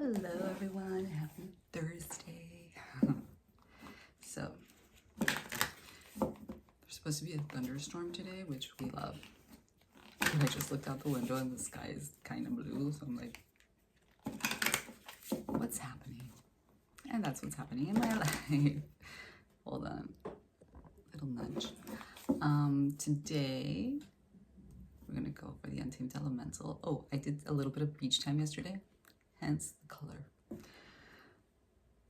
Hello everyone, happy Thursday. So, there's supposed to be a thunderstorm today, which we love. And I just looked out the window and the sky is kind of blue, so I'm like, what's happening? And that's what's happening in my life. Hold on, little nudge. Today, we're gonna go for the Untamed Elemental. Oh, I did a little bit of beach time yesterday, hence the color.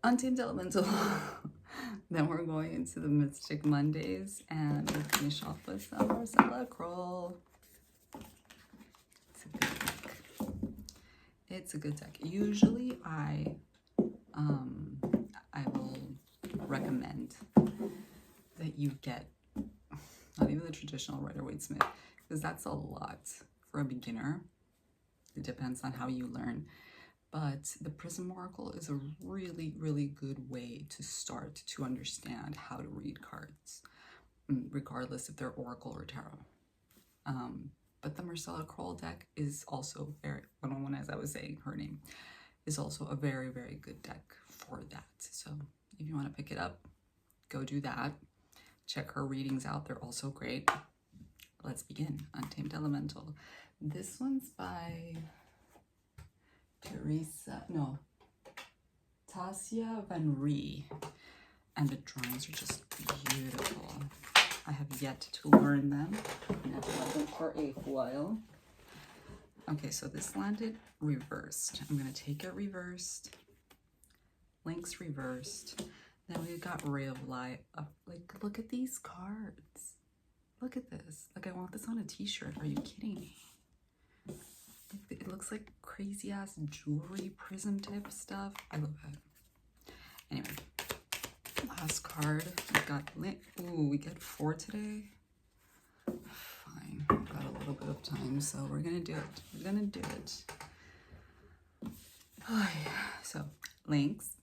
Untamed Elemental. Then we're going into the Mystic Mondays and we'll finish off with some Marcella Kroll. It's a good deck. It's a good deck. Usually I will recommend that you get not even the traditional Rider-Waite-Smith, because that's a lot for a beginner. It depends on how you learn. But the Prism Oracle is a really, really good way to start to understand how to read cards, regardless if they're Oracle or Tarot. But the Marcella Kroll deck is also very, one as I was saying, her name, is also a very, very good deck for that. So if you want to pick it up, go do that. Check her readings out. They're also great. Let's begin. Untamed Elemental. This one's by Tasia Van Ree, and the drawings are just beautiful. I have yet to learn them, and I've had them for a while. Okay, so this landed reversed. I'm gonna take it reversed, links reversed. Then we've got Ray of Light up. Like, look at these cards. Look at this. Like, I want this on a t-shirt. Are you kidding me? It looks like crazy ass jewelry prism type stuff. I love it. Anyway, last card. We got we get 4 today. Fine, got a little bit of time, so we're gonna do it. We're gonna do it. Oh, yeah. So links,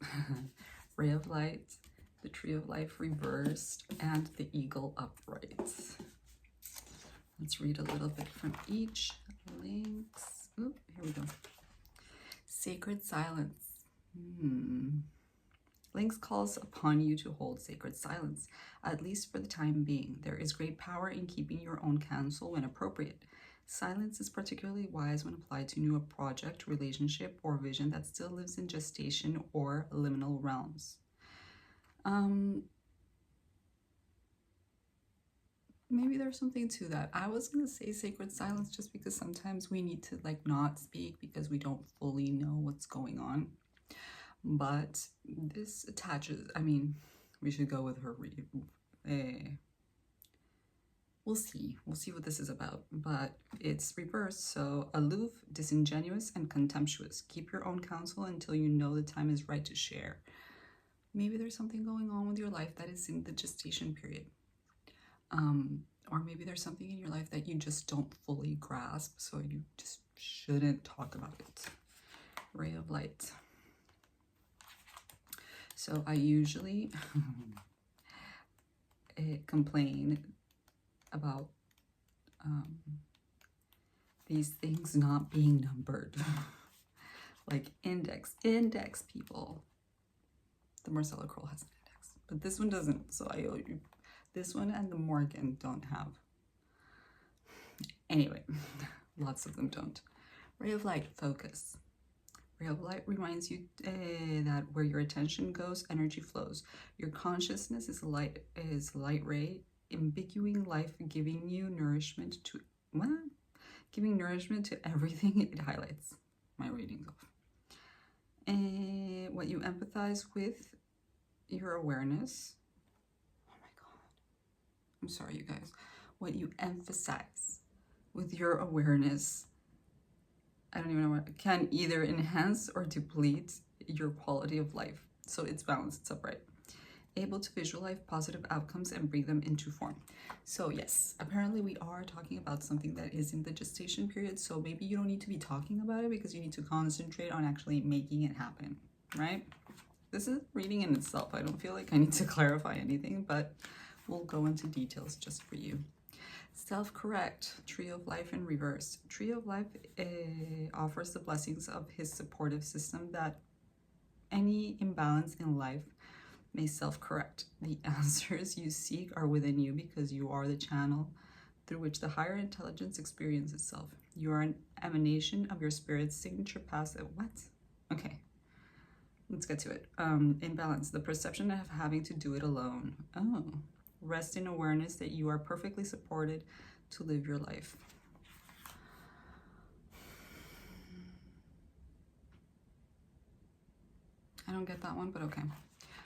Ray of Light, the Tree of Life reversed, and the Eagle upright. Let's read a little bit from each. Links. Ooh, here we go. Sacred silence. Links calls upon you to hold sacred silence, at least for the time being. There is great power in keeping your own counsel when appropriate. Silence is particularly wise when applied to new project, relationship, or vision that still lives in gestation or liminal realms. Maybe there's something to that. I was going to say sacred silence just because sometimes we need to like not speak because we don't fully know what's going on. But this attaches, I mean, we should go with her we'll see what this is about. But it's reversed, so aloof, disingenuous, and contemptuous. Keep your own counsel until you know the time is right to share. Maybe there's something going on with your life that is in the gestation period. Or maybe there's something in your life that you just don't fully grasp, so you just shouldn't talk about it. Ray of Light. So I usually complain about these things not being numbered. Like index people. The Marcella Kroll has an index, but this one doesn't, so I owe you. This one and the Morgan don't have. Anyway, lots of them don't. Ray of Light, focus. Ray of Light reminds you that where your attention goes, energy flows. Your consciousness is light ray, ambiguing life, giving you nourishment to giving nourishment to everything it highlights. My reading's off. And what you empathize with, your awareness. I'm sorry, you guys. What you emphasize with your awareness, I don't even know what, can either enhance or deplete your quality of life. So it's balanced, it's upright. Able to visualize positive outcomes and bring them into form. So yes, apparently we are talking about something that is in the gestation period. So maybe you don't need to be talking about it because you need to concentrate on actually making it happen, right? This is reading in itself. I don't feel like I need to clarify anything, but we'll go into details just for you. Self-correct, Tree of Life in reverse. Tree of Life offers the blessings of his supportive system that any imbalance in life may self-correct. The answers you seek are within you because you are the channel through which the higher intelligence experiences itself. You are an emanation of your spirit's signature path. What? Okay, let's get to it. Imbalance, the perception of having to do it alone. Oh, rest in awareness that you are perfectly supported to live your life. I don't get that one, but okay.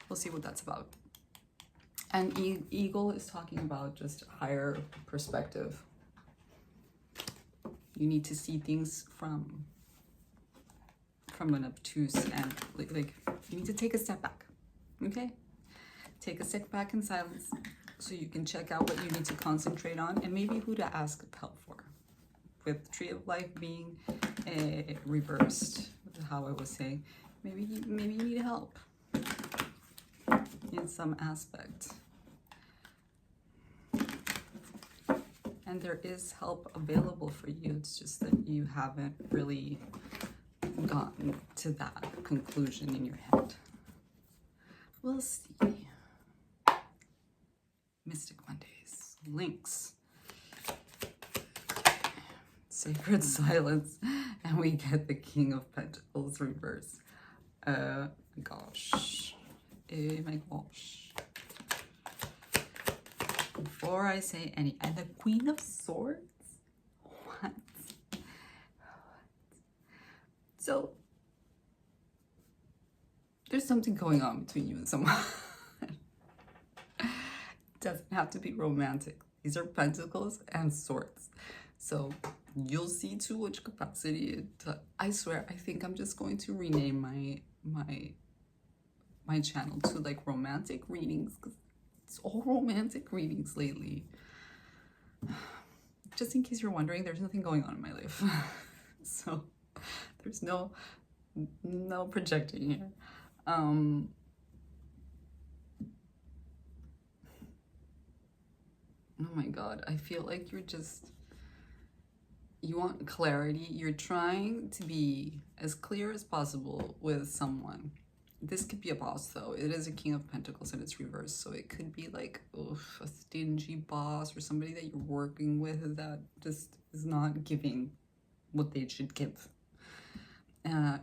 We'll see what that's about. And Eagle is talking about just higher perspective. You need to see things from an obtuse and like you need to take a step back. Okay? Take a step back in silence so you can check out what you need to concentrate on and maybe who to ask help for. With Tree of Life being reversed, how I was saying, maybe you need help in some aspect. And there is help available for you. It's just that you haven't really gotten to that conclusion in your head. We'll see. Mystic Mondays. Links. Sacred Silence. And we get the King of Pentacles reverse. Gosh. Oh my gosh. Before I say any, and the Queen of Swords? What? So, there's something going on between you and someone. Doesn't have to be romantic. These are Pentacles and Swords. So, you'll see to which capacity I swear, I think I'm just going to rename my channel to like romantic readings, because it's all romantic readings lately. Just in case you're wondering, there's nothing going on in my life. So there's no projecting here. Oh my God, I feel like you want clarity. You're trying to be as clear as possible with someone. This could be a boss though. It is a King of Pentacles and it's reversed. So it could be like a stingy boss or somebody that you're working with that just is not giving what they should give.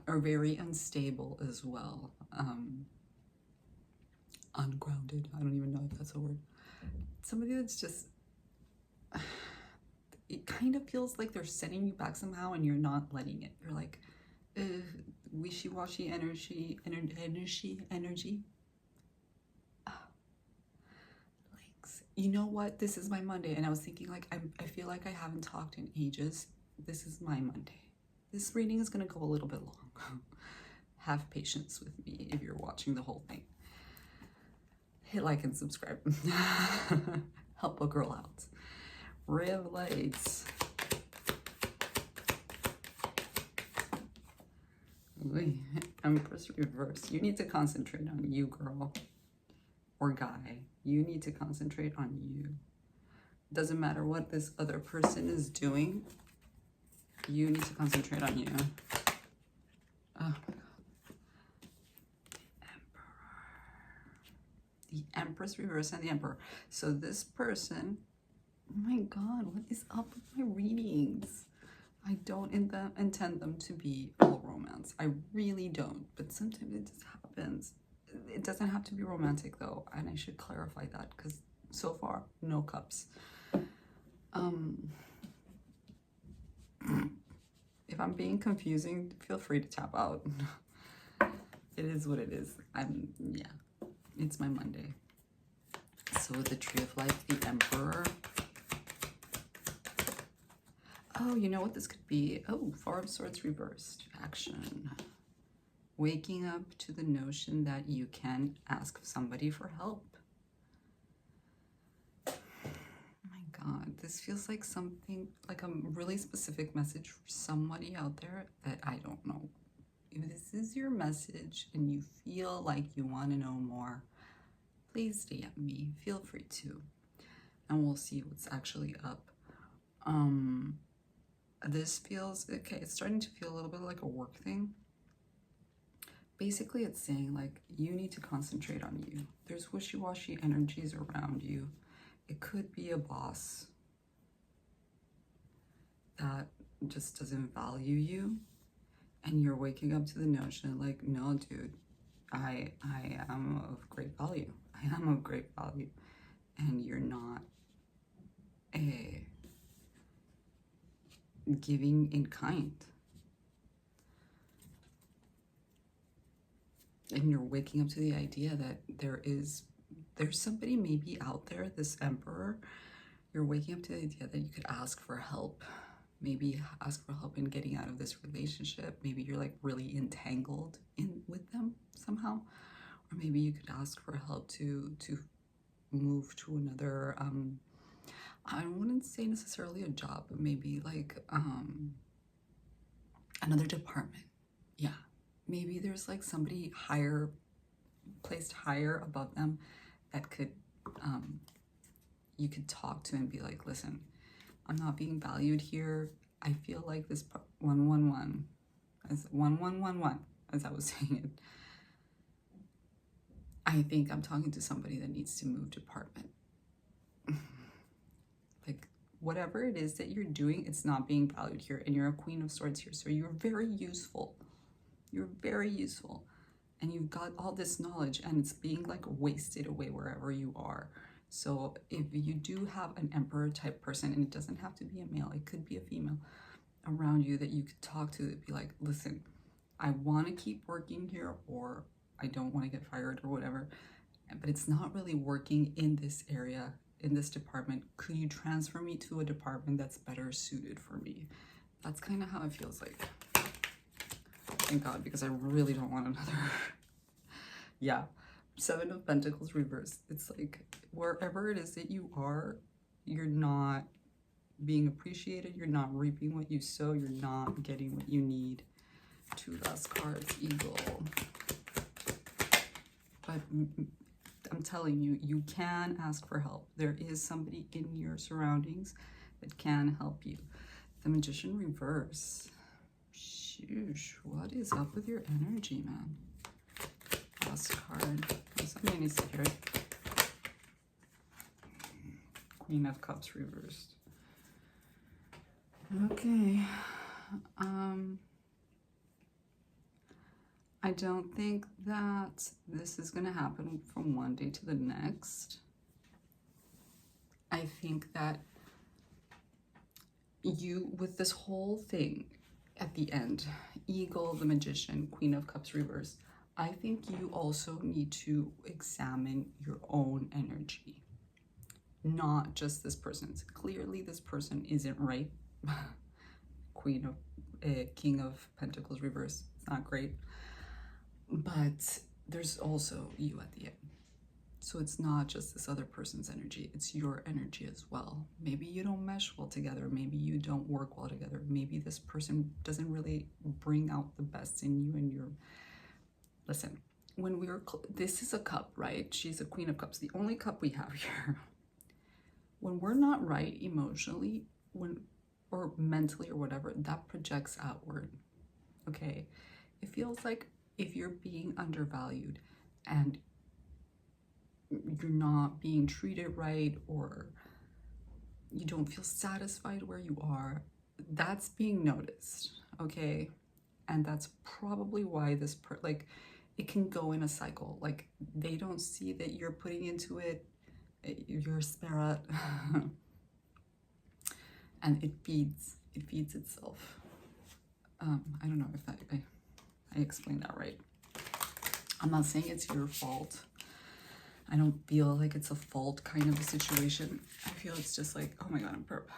Or very unstable as well. Ungrounded. I don't even know if that's a word. Somebody that's just... It kind of feels like they're setting you back somehow and you're not letting it. You're like... wishy-washy energy. Links. You know what? This is my Monday, and I was thinking like I feel like I haven't talked in ages. This is my Monday. This reading is gonna go a little bit long. Have patience with me if you're watching the whole thing. Hit like and subscribe. Help a girl out. Ray of Lights. Empress reverse. You need to concentrate on you, girl or guy. You need to concentrate on you. Doesn't matter what this other person is doing. You need to concentrate on you. Oh my God. The Emperor. The Empress reverse and the Emperor. So this person, oh my God, what is up with my readings? I don't intend them to be all romance. I really don't. But sometimes it just happens. It doesn't have to be romantic though. And I should clarify that because so far, no cups. If I'm being confusing, feel free to tap out. It is what it is. Yeah, it's my Monday. So with the Tree of Life, the Emperor. Oh, you know what this could be? Oh, Four of Swords reversed. Action. Waking up to the notion that you can ask somebody for help. Oh my God, this feels like something, like a really specific message for somebody out there that I don't know. If this is your message and you feel like you want to know more, please DM me. Feel free to. And we'll see what's actually up. This feels, okay, it's starting to feel a little bit like a work thing. Basically, it's saying like you need to concentrate on you. There's wishy-washy energies around you. It could be a boss that just doesn't value you, and you're waking up to the notion like, no, dude, I am of great value. I am of great value, and you're not giving in kind. And you're waking up to the idea that there's somebody maybe out there, this emperor. You're waking up to the idea that you could ask for help. Maybe ask for help in getting out of this relationship. Maybe you're like really entangled with them somehow. Or maybe you could ask for help to move to another, I wouldn't say necessarily a job, but maybe like another department. Yeah. Maybe there's like somebody placed higher above them that could, you could talk to and be like, listen, I'm not being valued here. I feel like this 111, as 1111, as I was saying it. I think I'm talking to somebody that needs to move department. Like whatever it is that you're doing, it's not being valued here. And you're a Queen of Swords here. So you're very useful. You're very useful, and you've got all this knowledge, and it's being like wasted away wherever you are. So if you do have an emperor type person, and it doesn't have to be a male, it could be a female around you that you could talk to, be like, listen, I want to keep working here, or I don't want to get fired or whatever, but it's not really working in this area, in this department. Could you transfer me to a department that's better suited for me? That's kind of how it feels like. Thank God, because I really don't want another. Yeah, 7 of Pentacles reversed. It's like wherever it is that you are, you're not being appreciated. You're not reaping what you sow. You're not getting what you need. 2 last cards, Eagle. But I'm telling you, you can ask for help. There is somebody in your surroundings that can help you. The Magician reverse. Sheesh, what is up with your energy, man? Last card. Somebody needs to hear it. Queen of Cups reversed. Okay. I don't think that this is going to happen from one day to the next. I think that you, with this whole thing, at the end, Eagle, the Magician, Queen of Cups reverse, I think you also need to examine your own energy, not just this person's. Clearly this person isn't right. King of Pentacles reverse, it's not great, but there's also you at the end. So it's not just this other person's energy, it's your energy as well. Maybe you don't mesh well together. Maybe you don't work well together. Maybe this person doesn't really bring out the best in you and your... Listen, when we were... This is a cup, right? She's a Queen of Cups, the only cup we have here. When we're not right emotionally, or mentally or whatever, that projects outward, okay? It feels like if you're being undervalued and you're not being treated right, or you don't feel satisfied where you are, that's being noticed, okay? And that's probably why this like it can go in a cycle. Like they don't see that you're putting into it, you're a spirit, and it feeds itself. I don't know if I explained that right. I'm not saying it's your fault. I don't feel like it's a fault kind of a situation. I feel it's just like, oh my God, I'm perp.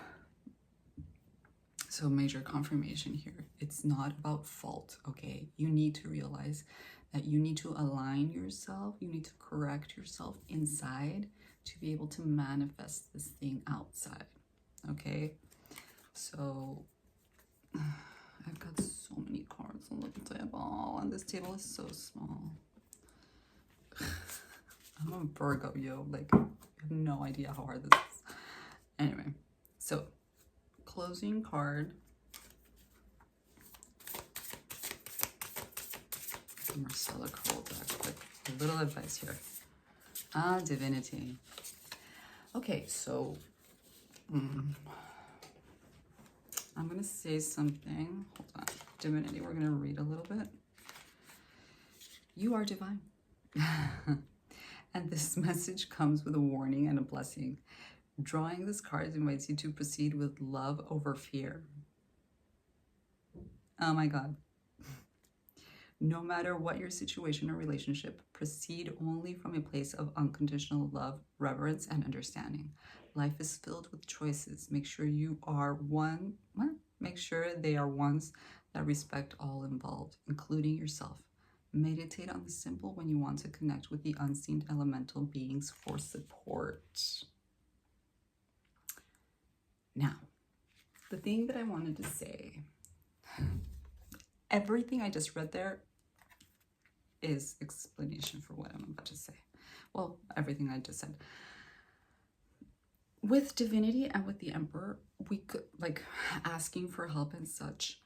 So major confirmation here. It's not about fault, okay? You need to realize that you need to align yourself. You need to correct yourself inside to be able to manifest this thing outside, okay? So I've got so many cards on the table, and this table is so small. I'm a Virgo, yo. Like, I have no idea how hard this is. Anyway, so closing card. Marcella Kroll deck, like a little advice here. Divinity. Okay, so I'm going to say something. Hold on. Divinity, we're going to read a little bit. You are divine. And this message comes with a warning and a blessing. Drawing this card invites you to proceed with love over fear. Oh my God. No matter what your situation or relationship, proceed only from a place of unconditional love, reverence, and understanding. Life is filled with choices. Make sure they are ones that respect all involved, including yourself. Meditate on the simple when you want to connect with the unseen elemental beings for support. Now, the thing that I wanted to say, everything I just read there is explanation for what I'm about to say. Well, everything I just said. With divinity and with the emperor, we could, like, asking for help and such,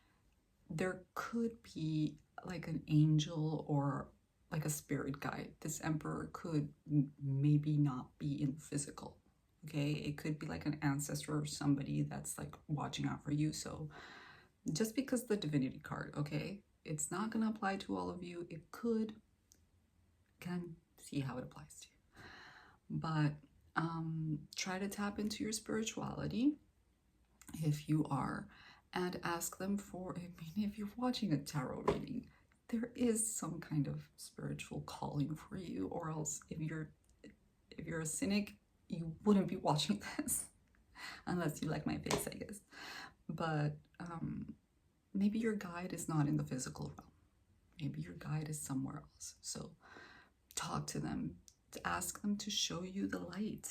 there could be like an angel or like a spirit guide. This emperor could maybe not be in physical, okay? It could be like an ancestor or somebody that's like watching out for you. So just because the divinity card, okay, it's not going to apply to all of you. It could, can see how it applies to you. But try to tap into your spirituality if you are, and ask them for, I mean, if you're watching a tarot reading, there is some kind of spiritual calling for you, or else if you're a cynic, you wouldn't be watching this unless you like my face, I guess. But maybe your guide is not in the physical realm. Maybe your guide is somewhere else. So talk to them, to ask them to show you the light,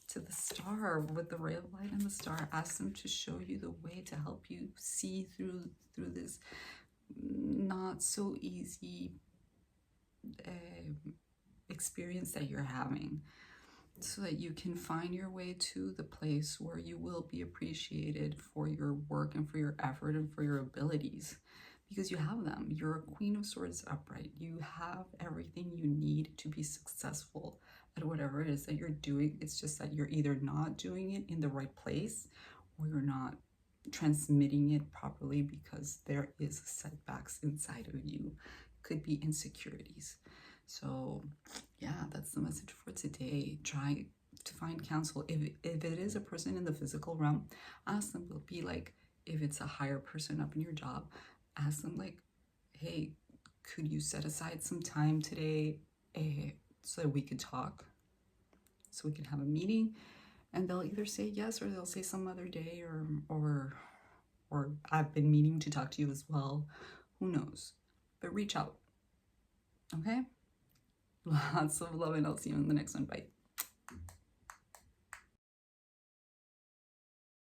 to the star, with the ray of light and the star. Ask them to show you the way, to help you see through this not so easy experience that you're having, so that you can find your way to the place where you will be appreciated for your work and for your effort and for your abilities, because you have them. You're a Queen of Swords upright. You have everything you need to be successful at whatever it is that you're doing. It's just that you're either not doing it in the right place, or you're not transmitting it properly because there is setbacks inside of you. Could be insecurities. So yeah, that's the message for today. Try to find counsel. If it is a person in the physical realm, ask them. Will be like, if it's a higher person up in your job, ask them like, hey, could you set aside some time today so that we could talk, so we can have a meeting? And they'll either say yes, or they'll say some other day, or I've been meaning to talk to you as well. Who knows? But reach out. Okay? Lots of love, and I'll see you in the next one. Bye.